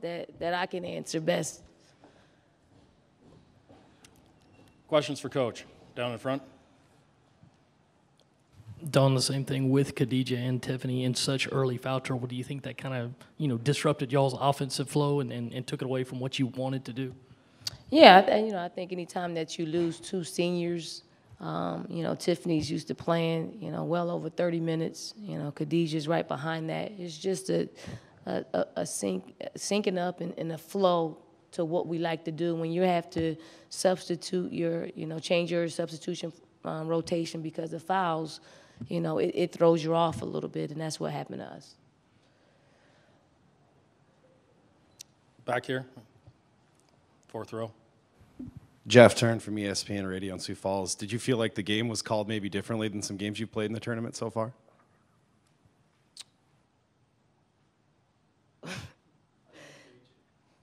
that I can answer best. Questions for Coach? Down in front. Done the same thing with Khadijah and Tiffany in such early foul trouble. Do you think that kind of, disrupted y'all's offensive flow and took it away from what you wanted to do? Yeah, I think anytime that you lose two seniors, Tiffany's used to playing, well over 30 minutes. Khadijah's right behind that. It's just a syncing up and a flow to what we like to do. When you have to substitute change your substitution rotation because of fouls, it throws you off a little bit, and that's what happened to us. Back here, fourth row. Jeff Turn from ESPN Radio in Sioux Falls. Did you feel like the game was called maybe differently than some games you've played in the tournament so far?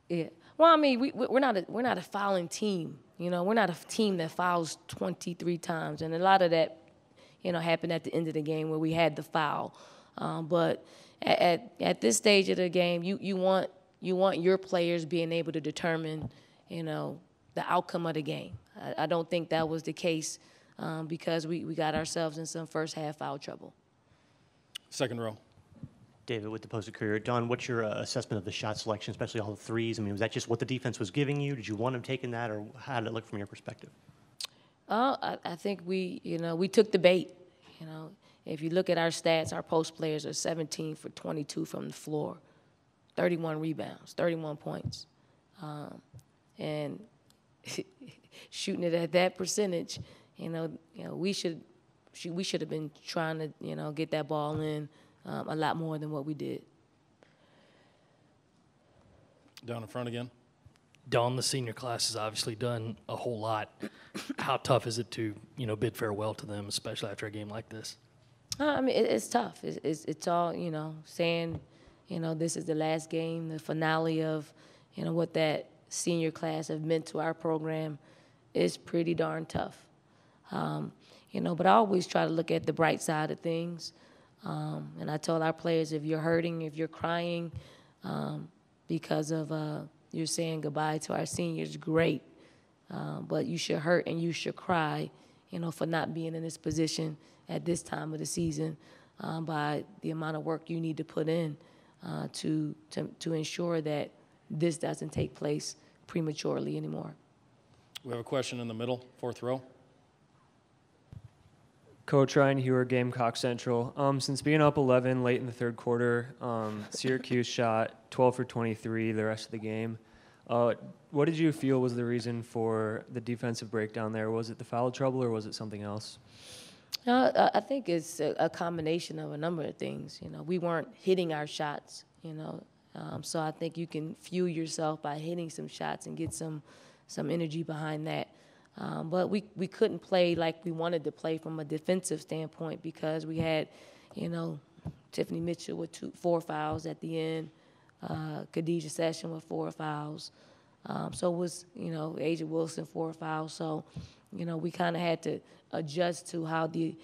Yeah. Well, I mean, we're not a fouling team. We're not a team that fouls 23 times, and a lot of that, happened at the end of the game where we had the foul. But at this stage of the game, you want your players being able to determine, the outcome of the game. I don't think that was the case because we got ourselves in some first half foul trouble. Second row. David with the Post-Courier. Don, what's your assessment of the shot selection, especially all the threes? I mean, was that just what the defense was giving you? Did you want them taking that, or how did it look from your perspective? I think we took the bait. If you look at our stats, our post players are 17 for 22 from the floor, 31 rebounds, 31 points, and shooting it at that percentage, we should have been trying to get that ball in a lot more than what we did. Down in front again. Dawn, the senior class has obviously done a whole lot. How tough is it to, bid farewell to them, especially after a game like this? I mean, it's tough. It's all, saying, this is the last game, the finale of, what that senior class have meant to our program is pretty darn tough. But I always try to look at the bright side of things. And I told our players, if you're hurting, if you're crying because of you're saying goodbye to our seniors, great. But you should hurt and you should cry, for not being in this position at this time of the season by the amount of work you need to put in to ensure that this doesn't take place prematurely anymore. We have a question in the middle, fourth row. Coach Ryan Hewer, Gamecock Central. Since being up 11 late in the third quarter, Syracuse shot 12 for 23 the rest of the game. What did you feel was the reason for the defensive breakdown there? Was it the foul trouble or was it something else? I think it's a combination of a number of things. We weren't hitting our shots, so I think you can fuel yourself by hitting some shots and get some energy behind that. But we couldn't play like we wanted to play from a defensive standpoint because we had, Tiffany Mitchell with 4 fouls at the end, Khadijah Session with 4 fouls. So it was, Asia Wilson 4 fouls. So, we kind of had to adjust to how the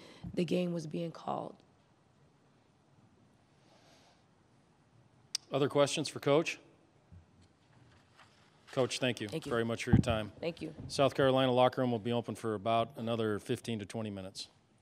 game was being called. Other questions for Coach? Coach, thank you very much for your time. Thank you. South Carolina locker room will be open for about another 15 to 20 minutes.